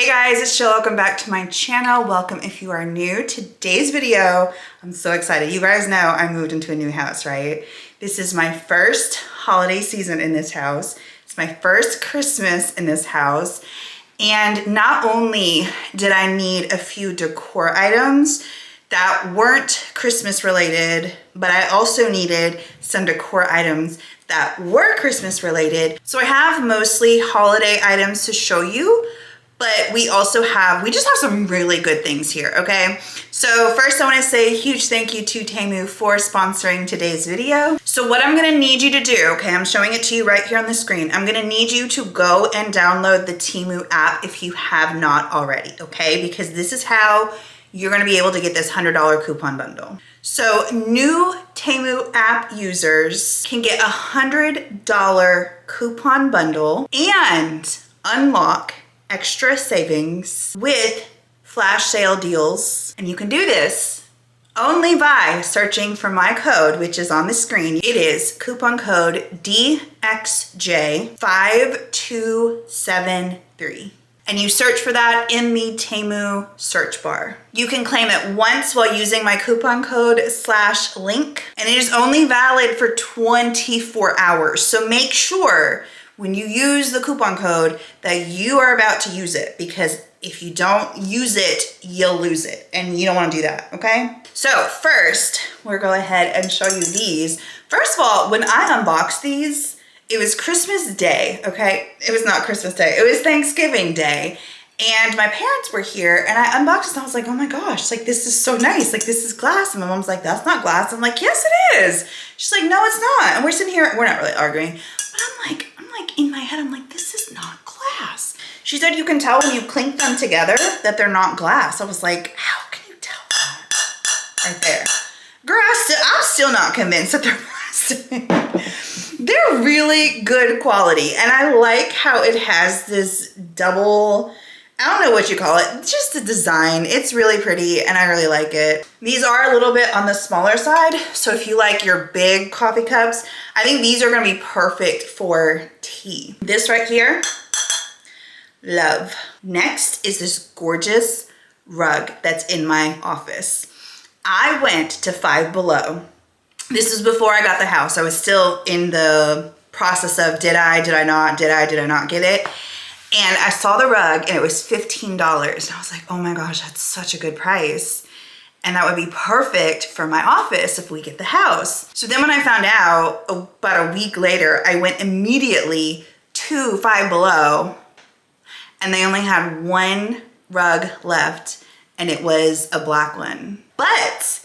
Hey guys, it's Jill. Welcome back to my channel. Welcome if you are new. Today's video, I'm so excited. You guys know I moved into a new house, right? This is my first holiday season in this house. It's my first Christmas in this house. And not only did I need a few decor items that weren't Christmas related, but I also needed some decor items that were Christmas related. So I have mostly holiday items to show you, but we just have some really good things here, okay? So first I wanna say a huge thank you to Temu for sponsoring today's video. So what I'm gonna need you to do, okay, I'm showing it to you right here on the screen. I'm gonna need you to go and download the Temu app if you have not already, okay? Because this is how you're gonna be able to get this $100 coupon bundle. So new Temu app users can get a $100 coupon bundle and unlock extra savings with flash sale deals. And you can do this only by searching for my code, which is on the screen. It is coupon code DXJ5273. And you search for that in the Temu search bar. You can claim it once while using my coupon code /link, and it is only valid for 24 hours. So make sure when you use the coupon code that you are about to use it, because if you don't use it, you'll lose it, and you don't want to do that, okay? So first, we'll go ahead and show you these. First of all, when I unboxed these, it was Christmas Day, okay? It was not Christmas Day, it was Thanksgiving Day. And my parents were here and I unboxed it and I was like, oh my gosh, like this is so nice. Like this is glass. And my mom's like, that's not glass. I'm like, yes it is. She's like, no, it's not. And we're sitting here, we're not really arguing. But I'm like in my head, I'm like, this is not glass. She said you can tell when you clink them together that they're not glass. I was like, how can you tell that? Right there. Girl, I'm still not convinced that they're plastic. They're really good quality. And I like how it has this double, I don't know what you call it, just the design. It's really pretty and I really like it. These are a little bit on the smaller side. So if you like your big coffee cups, I think these are gonna be perfect for tea. This right here, love. Next is this gorgeous rug that's in my office. I went to Five Below. This was before I got the house. I was still in the process of did I not get it? And I saw the rug and it was $15. And I was like, oh my gosh, that's such a good price. And that would be perfect for my office if we get the house. So then when I found out about a week later, I went immediately to Five Below and they only had one rug left and it was a black one. But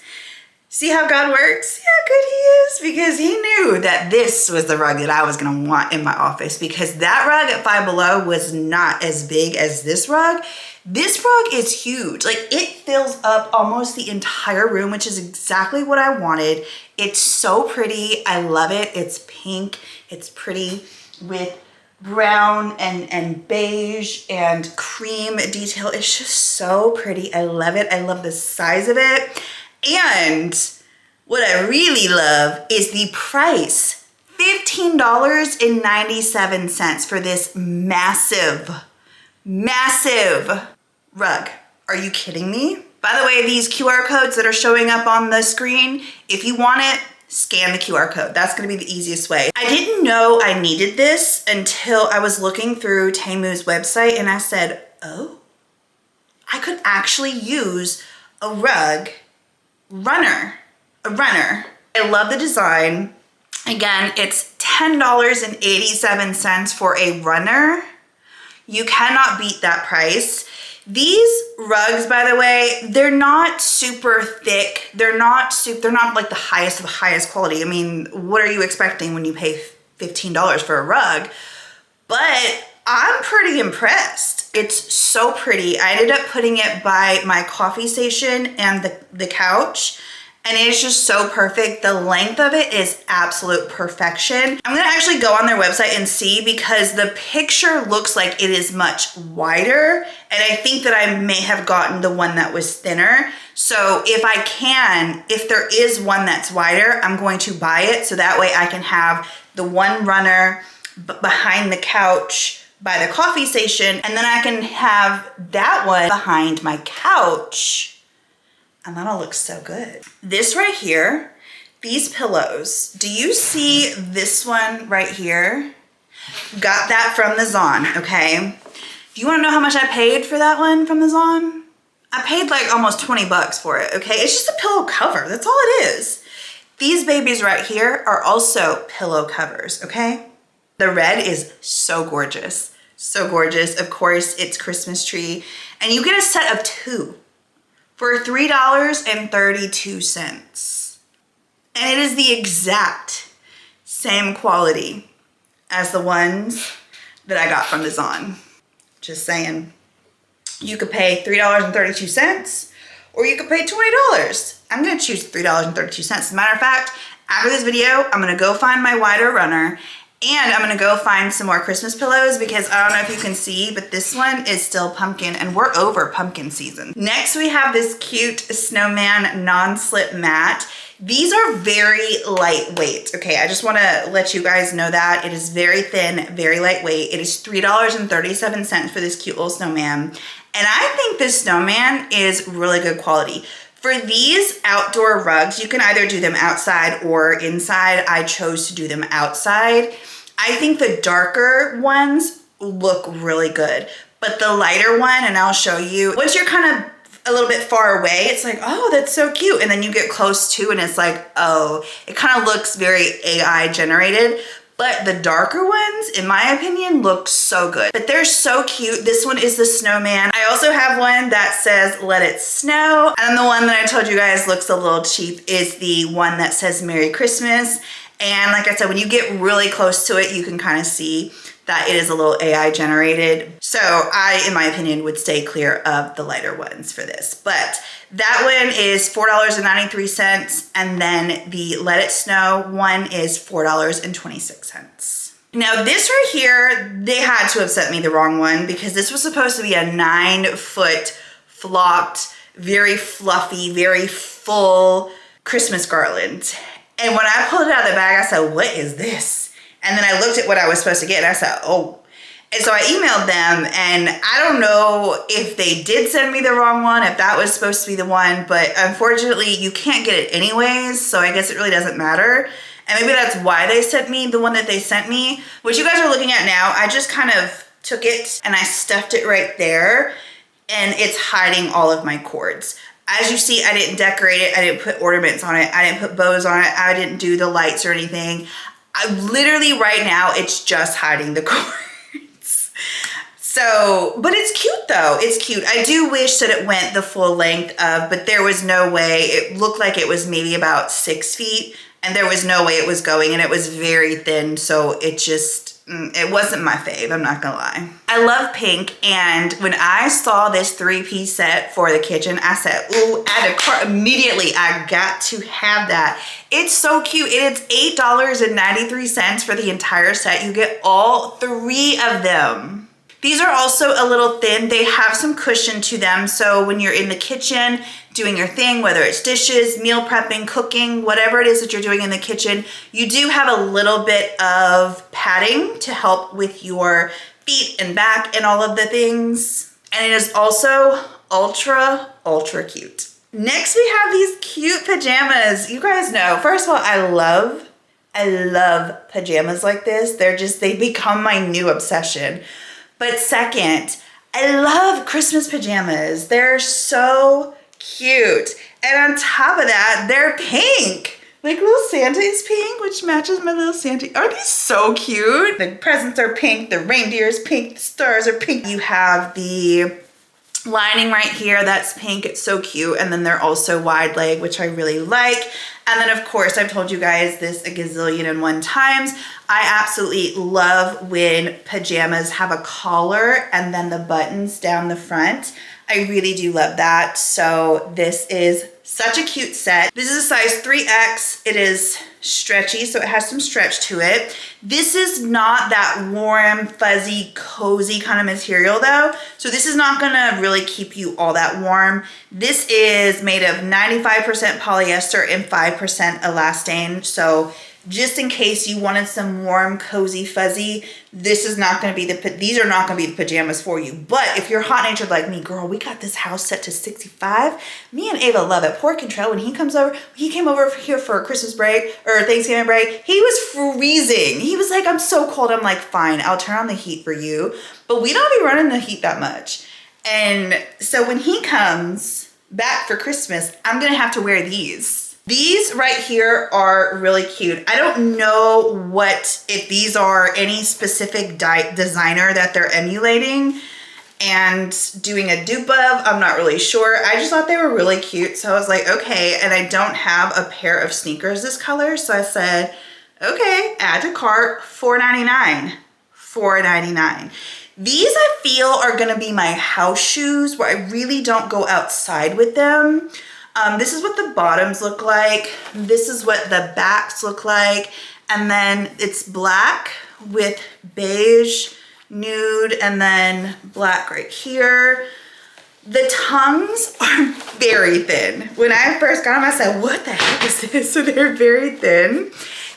see how God works? See how good he is? Because he knew that this was the rug that I was gonna want in my office, because that rug at Five Below was not as big as this rug. This rug is huge. Like it fills up almost the entire room, which is exactly what I wanted. It's so pretty. I love it. It's pink. It's pretty with brown and beige and cream detail. It's just so pretty. I love it. I love the size of it. And what I really love is the price. $15.97 for this massive rug. Are you kidding me? By the way, these QR codes that are showing up on the screen, if you want it, scan the QR code. That's gonna be the easiest way. I didn't know I needed this until I was looking through Temu's website and I said, oh, I could actually use a rug runner. I love the design. Again, it's $10.87 for a runner. You cannot beat that price. These rugs, by the way, they're not super thick. They're not like the highest of the highest quality. I mean, what are you expecting when you pay $15 for a rug? But I'm pretty impressed. It's so pretty. I ended up putting it by my coffee station and the couch, and it's just so perfect. The length of it is absolute perfection. I'm gonna actually go on their website and see, because the picture looks like it is much wider, and I think that I may have gotten the one that was thinner. So if there is one that's wider, I'm going to buy it so that way I can have the one runner behind the couch by the coffee station, and then I can have that one behind my couch, and that'll look so good. This right here, these pillows, do you see this one right here? Got that from the Zon, okay? Do you wanna know how much I paid for that one from the Zon? I paid like almost 20 bucks for it, okay? It's just a pillow cover, that's all it is. These babies right here are also pillow covers, okay? The red is so gorgeous, so gorgeous. Of course, it's Christmas tree, and you get a set of 2 for $3.32. And it is the exact same quality as the ones that I got from the Zon. Just saying. You could pay $3.32 or you could pay $20. I'm gonna choose $3.32. As a matter of fact, after this video, I'm gonna go find my wider runner and I'm gonna go find some more Christmas pillows because I don't know if you can see, but this one is still pumpkin and we're over pumpkin season. Next, we have this cute snowman non-slip mat. These are very lightweight, okay? I just wanna let you guys know that. It is very thin, very lightweight. It is $3.37 for this cute little snowman. And I think this snowman is really good quality. For these outdoor rugs, you can either do them outside or inside. I chose to do them outside. I think the darker ones look really good, but the lighter one, and I'll show you, once you're kind of a little bit far away, it's like, oh, that's so cute. And then you get close to and it's like, oh, it kind of looks very AI generated. But the darker ones, in my opinion, look so good. But they're so cute. This one is the snowman. I also have one that says, let it snow. And the one that I told you guys looks a little cheap is the one that says Merry Christmas. And like I said, when you get really close to it, you can kind of see that it is a little AI generated. So I, in my opinion, would stay clear of the lighter ones for this. But that one is $4.93. And then the Let It Snow one is $4.26. Now this right here, they had to have sent me the wrong one because this was supposed to be a 9-foot flocked, very fluffy, very full Christmas garland. And when I pulled it out of the bag, I said, what is this? And then I looked at what I was supposed to get and I said, oh. And so I emailed them and I don't know if they did send me the wrong one, if that was supposed to be the one, but unfortunately you can't get it anyways. So I guess it really doesn't matter. And maybe that's why they sent me the one that they sent me. What you guys are looking at now, I just kind of took it and I stuffed it right there and it's hiding all of my cords. As you see, I didn't decorate it. I didn't put ornaments on it. I didn't put bows on it. I didn't do the lights or anything. I literally right now, it's just hiding the cords. So, but it's cute though. It's cute. I do wish that it went the full length of, but there was no way. It looked like it was maybe about 6 feet and there was no way it was going and it was very thin. So it just, it wasn't my fave, I'm not gonna lie. I love pink, and when I saw this 3-piece set for the kitchen, I said, ooh, add a cart immediately. I got to have that. It's so cute. It's $8.93 for the entire set. You get all 3 of them. These are also a little thin. They have some cushion to them. So when you're in the kitchen doing your thing, whether it's dishes, meal prepping, cooking, whatever it is that you're doing in the kitchen, you do have a little bit of padding to help with your feet and back and all of the things. And it is also ultra, ultra cute. Next, we have these cute pajamas. You guys know, first of all, I love pajamas like this. They become my new obsession. But second, I love Christmas pajamas. They're so cute. And on top of that, they're pink. Like little Santa is pink, which matches my little Santa. Aren't these so cute? The presents are pink, the reindeer is pink, the stars are pink. You have the lining right here, that's pink, it's so cute. And then they're also wide leg, which I really like. And then of course, I've told you guys this a gazillion and one times, I absolutely love when pajamas have a collar and then the buttons down the front. I really do love that. So this is such a cute set. This is a size 3X. It is stretchy, so it has some stretch to it. This is not that warm, fuzzy, cozy kind of material though. So this is not gonna really keep you all that warm. This is made of 95% polyester and 5% elastane. So just in case you wanted some warm, cozy, fuzzy, these are not gonna be the pajamas for you. But if you're hot-natured like me, girl, we got this house set to 65. Me and Ava love it. Poor Contrell, when he came over here for a Christmas break or Thanksgiving break, he was freezing. He was like, I'm so cold. I'm like, fine, I'll turn on the heat for you. But we don't be running the heat that much. And so when he comes back for Christmas, I'm gonna have to wear these. These right here are really cute. I don't know if these are any specific designer that they're emulating and doing a dupe of. I'm not really sure. I just thought they were really cute. So I was like, okay. And I don't have a pair of sneakers this color. So I said, okay, add to cart, $4.99. $4.99. These I feel are gonna be my house shoes where I really don't go outside with them. This is what the bottoms look like. This is what the backs look like. And then it's black with beige, nude, and then black right here. The tongues are very thin. When I first got them, I said, what the heck is this? So they're very thin.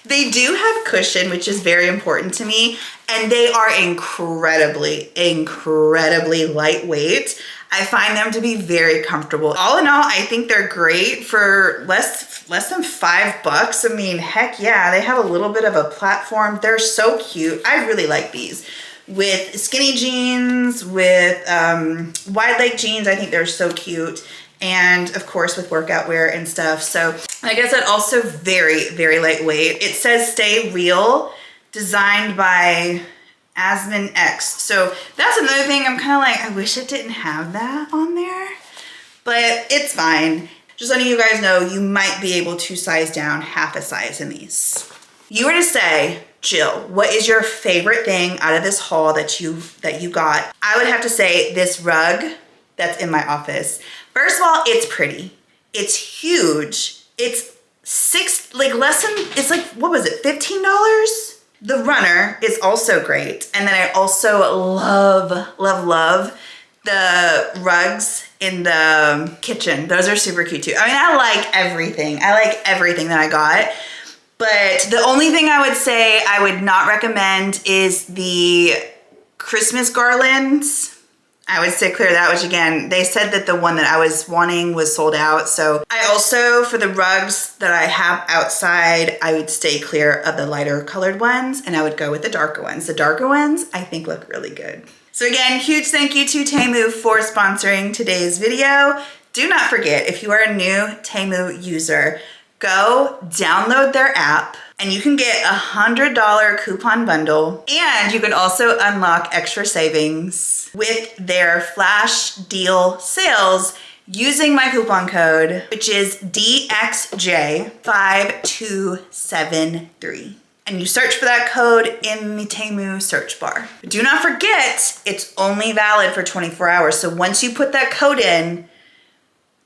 They do have cushion, which is very important to me. And they are incredibly, incredibly lightweight. I find them to be very comfortable. All in all, I think they're great for less than $5. I mean, heck yeah, they have a little bit of a platform. They're so cute. I really like these. With skinny jeans, with wide leg jeans, I think they're so cute. And of course with workout wear and stuff. So like I said, also very, very lightweight. It says Stay Real, designed by Asman X. So that's another thing I'm kind of like, I wish it didn't have that on there, but it's fine. Just letting you guys know, you might be able to size down half a size in these. You were to say, Jill, what is your favorite thing out of this haul that you got? I would have to say this rug that's in my office. First of all, it's pretty. It's huge. It's what was it, $15? The runner is also great. And then I also love, love, love the rugs in the kitchen. Those are super cute too. I mean, I like everything. I like everything that I got. But the only thing I would say I would not recommend is the Christmas garlands. I would say clear that, which again, they said that the one that I was wanting was sold out. So I also, for the rugs that I have outside, I would stay clear of the lighter colored ones and I would go with the darker ones. The darker ones I think look really good. So again, huge thank you to Temu for sponsoring today's video. Do not forget, if you are a new Temu user, go download their app and you can get a $100 coupon bundle, and you can also unlock extra savings with their flash deal sales using my coupon code, which is DXJ5273. And you search for that code in the Temu search bar. But do not forget, it's only valid for 24 hours. So once you put that code in,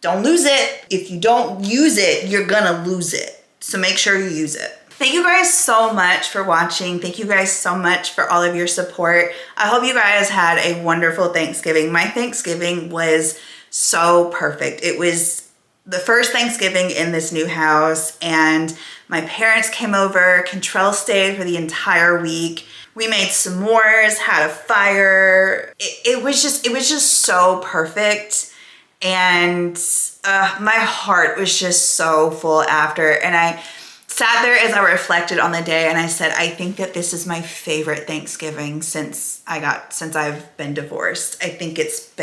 don't lose it. If you don't use it, you're gonna lose it. So make sure you use it. Thank you guys so much for watching. Thank you guys so much for all of your support. I hope you guys had a wonderful Thanksgiving. My Thanksgiving was so perfect. It was the first Thanksgiving in this new house, and my parents came over. Contrell stayed for the entire week. We made s'mores, had a fire. It was just so perfect. And my heart was just so full after. And I sat there as I reflected on the day and I said, I think that this is my favorite Thanksgiving since I've been divorced. I think it's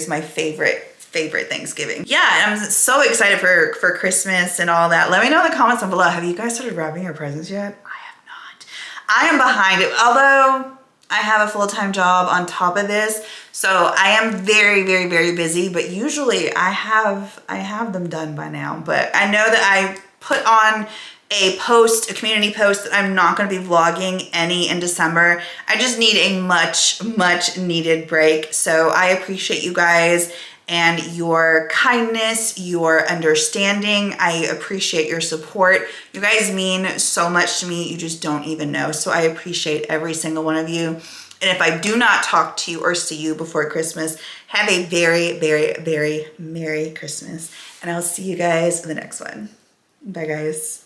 my favorite Thanksgiving. Yeah, I'm so excited for Christmas and all that. Let me know in the comments down below. Have you guys started wrapping your presents yet? I have not. I am behind it. Although I have a full-time job on top of this, so I am very, very, very busy, but usually I have them done by now. But I know that I put on a community post that I'm not going to be vlogging any in December. I just need a much, much needed break. So I appreciate you guys and your kindness, your understanding. I appreciate your support. You guys mean so much to me, you just don't even know. So I appreciate every single one of you. And if I do not talk to you or see you before Christmas, have a very, very, very Merry Christmas. And I'll see you guys in the next one. Bye, guys.